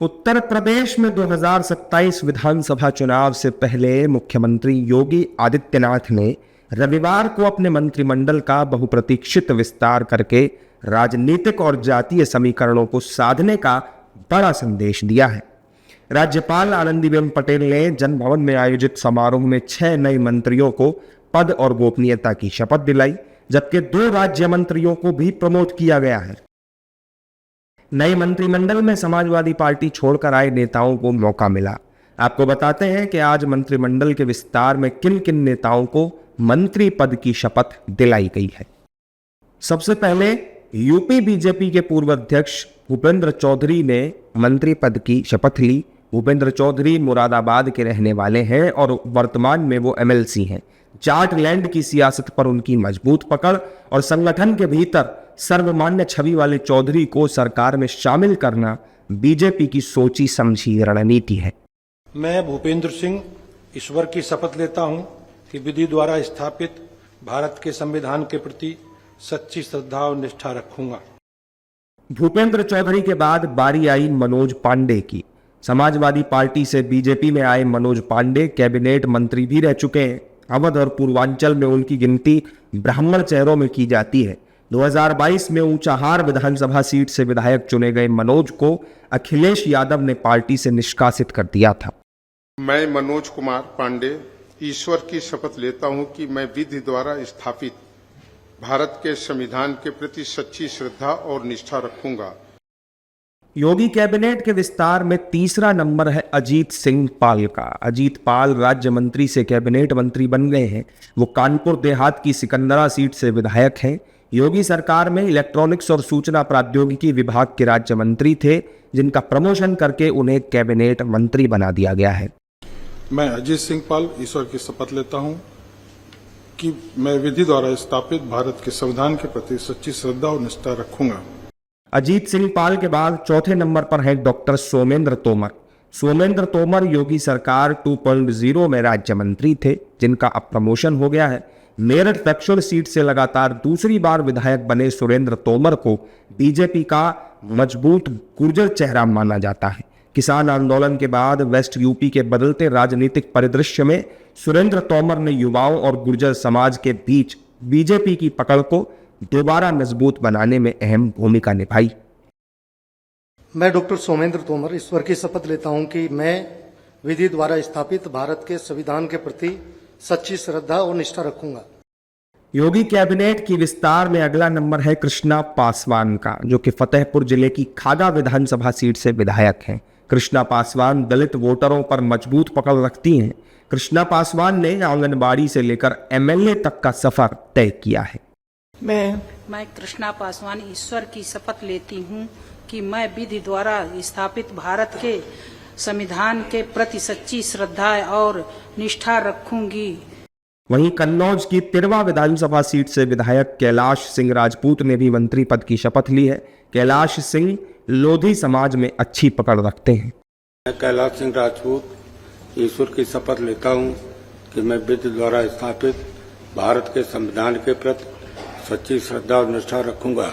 उत्तर प्रदेश में 2027 विधानसभा चुनाव से पहले मुख्यमंत्री योगी आदित्यनाथ ने रविवार को अपने मंत्रिमंडल का बहुप्रतीक्षित विस्तार करके राजनीतिक और जातीय समीकरणों को साधने का बड़ा संदेश दिया है। राज्यपाल आनंदीबेन पटेल ने जनभवन में आयोजित समारोह में 6 नए मंत्रियों को पद और गोपनीयता की शपथ दिलाई, जबकि 2 राज्य मंत्रियों को भी प्रमोट किया गया है। नए मंत्रिमंडल में समाजवादी पार्टी छोड़कर आए नेताओं को मौका मिला। आपको बताते हैं कि आज मंत्रिमंडल के विस्तार में किन किन नेताओं को मंत्री पद की शपथ दिलाई गई है। सबसे पहले यूपी बीजेपी के पूर्व अध्यक्ष भूपेंद्र चौधरी ने मंत्री पद की शपथ ली। भूपेंद्र चौधरी मुरादाबाद के रहने वाले हैं और वर्तमान में वो एमएलसी हैं। जाटलैंड की सियासत पर उनकी मजबूत पकड़ और संगठन के भीतर सर्वमान्य छवि वाले चौधरी को सरकार में शामिल करना बीजेपी की सोची समझी रणनीति है। मैं भूपेंद्र सिंह ईश्वर की शपथ लेता हूं कि विधि द्वारा स्थापित भारत के संविधान के प्रति सच्ची श्रद्धा और निष्ठा रखूंगा। भूपेंद्र चौधरी के बाद बारी आई मनोज पांडे की। समाजवादी पार्टी से बीजेपी में आए मनोज पांडे कैबिनेट मंत्री भी रह चुके हैं। अवध और पूर्वांचल में उनकी गिनती ब्राह्मण चेहरों में की जाती है। 2022 में ऊंचाहार विधानसभा सीट से विधायक चुने गए मनोज को अखिलेश यादव ने पार्टी से निष्कासित कर दिया था। मैं मनोज कुमार पांडे ईश्वर की शपथ लेता हूं कि मैं विधि द्वारा स्थापित भारत के संविधान के प्रति सच्ची श्रद्धा और निष्ठा रखूंगा। योगी कैबिनेट के विस्तार में तीसरा नंबर है अजीत सिंह पाल का। अजीत पाल राज्य मंत्री से कैबिनेट मंत्री बन गए हैं। वो कानपुर देहात की सिकंदरा सीट से विधायक हैं। योगी सरकार में इलेक्ट्रॉनिक्स और सूचना प्रौद्योगिकी विभाग के राज्य मंत्री थे, जिनका प्रमोशन करके उन्हें कैबिनेट मंत्री बना दिया गया है। मैं अजीत सिंह पाल ईश्वर की शपथ लेता हूं कि मैं विधि द्वारा स्थापित भारत के संविधान के प्रति सच्ची श्रद्धा और निष्ठा रखूंगा। अजीत सिंह पाल के बाद चौथे नंबर पर है डॉक्टर सोमेंद्र तोमर। सोमेंद्र तोमर योगी सरकार 2.0 में राज्य मंत्री थे, जिनका अब प्रमोशन हो गया है। मेरठ फैक्चुअल सीट से लगातार दूसरी बार विधायक बने सुरेंद्र तोमर को बीजेपी का मजबूत गुर्जर चेहरा माना जाता है। किसान आंदोलन के बाद वेस्ट यूपी के बदलते राजनीतिक परिदृश्य में सुरेंद्र तोमर ने युवाओं और गुर्जर समाज के बीच बीजेपी की पकड़ को दोबारा मजबूत बनाने में अहम भूमिका निभाई। मैं डॉक्टर सोमेंद्र तोमर ईश्वर की शपथ लेता हूं कि मैं विधि द्वारा स्थापित भारत के संविधान के प्रति सच्ची श्रद्धा और निष्ठा रखूंगा। योगी कैबिनेट की विस्तार में अगला नंबर है कृष्णा पासवान का, जो कि फतेहपुर जिले की खागा विधानसभा सीट से विधायक हैं। कृष्णा पासवान दलित वोटरों पर मजबूत पकड़ रखती हैं। कृष्णा पासवान ने आंगनबाड़ी से लेकर एमएलए तक का सफर तय किया है। मैं कृष्णा पासवान ईश्वर की शपथ लेती हूँ कि मैं विधि द्वारा स्थापित भारत के संविधान के प्रति सच्ची श्रद्धा और निष्ठा रखूंगी। वहीं कन्नौज की तिरवा विधानसभा सीट से विधायक कैलाश सिंह राजपूत ने भी मंत्री पद की शपथ ली है। कैलाश सिंह लोधी समाज में अच्छी पकड़ रखते हैं। मैं कैलाश सिंह राजपूत ईश्वर की शपथ लेता हूं कि मैं विधि द्वारा स्थापित भारत के संविधान के प्रति सच्ची श्रद्धा और निष्ठा रखूंगा।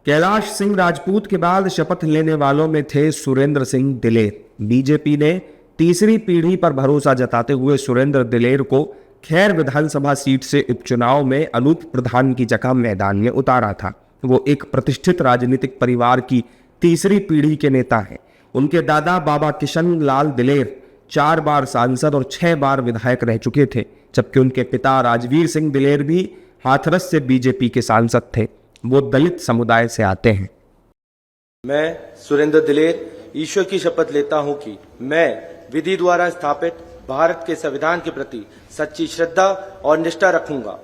कैलाश सिंह राजपूत के बाद शपथ लेने वालों में थे सुरेंद्र सिंह दिलेर। बीजेपी ने तीसरी पीढ़ी पर भरोसा जताते हुए सुरेंद्र दिलेर को खैर विधानसभा सीट से उपचुनाव में अनूप प्रधान की जगह मैदान में उतारा था। वो एक प्रतिष्ठित राजनीतिक परिवार की तीसरी पीढ़ी के नेता हैं। उनके दादा बाबा किशन लाल दिलेर 4 बार सांसद और 6 बार विधायक रह चुके थे, जबकि उनके पिता राजवीर सिंह दिलेर भी हाथरस से बीजेपी के सांसद थे। वो दलित समुदाय से आते हैं। मैं सुरेंद्र दिलेर ईश्वर की शपथ लेता हूं कि मैं विधि द्वारा स्थापित भारत के संविधान के प्रति सच्ची श्रद्धा और निष्ठा रखूंगा।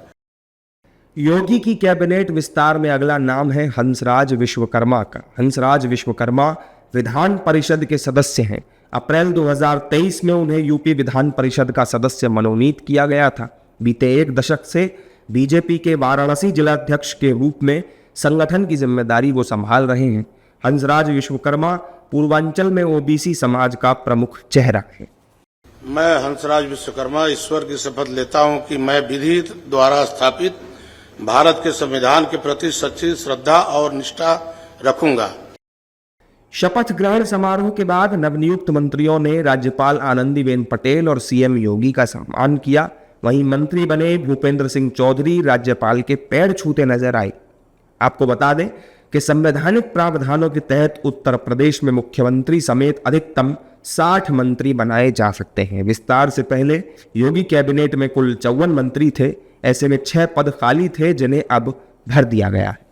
योगी की कैबिनेट विस्तार में अगला नाम है हंसराज विश्वकर्मा का। हंसराज विश्वकर्मा विधान परिषद के सदस्य हैं। अप्रैल 2023 में उन्हें यूपी विधान परिषद का सदस्य मनोनीत किया गया था। बीते 1 दशक से बीजेपी के वाराणसी जिलाध्यक्ष के रूप में संगठन की जिम्मेदारी वो संभाल रहे हैं। हंसराज विश्वकर्मा पूर्वांचल में ओबीसी समाज का प्रमुख चेहरा है। मैं हंसराज विश्वकर्मा ईश्वर की शपथ लेता हूं कि मैं विधि द्वारा स्थापित भारत के संविधान के प्रति सच्ची श्रद्धा और निष्ठा रखूंगा। शपथ ग्रहण समारोह के बाद नवनियुक्त मंत्रियों ने राज्यपाल आनंदीबेन पटेल और सीएम योगी का सम्मान किया। वहीं मंत्री बने भूपेंद्र सिंह चौधरी राज्यपाल के पैर छूते नजर आए। आपको बता दें कि संवैधानिक प्रावधानों के तहत उत्तर प्रदेश में मुख्यमंत्री समेत अधिकतम 60 मंत्री बनाए जा सकते हैं। विस्तार से पहले योगी कैबिनेट में कुल 54 मंत्री थे। ऐसे में 6 पद खाली थे जिन्हें अब भर दिया गया है।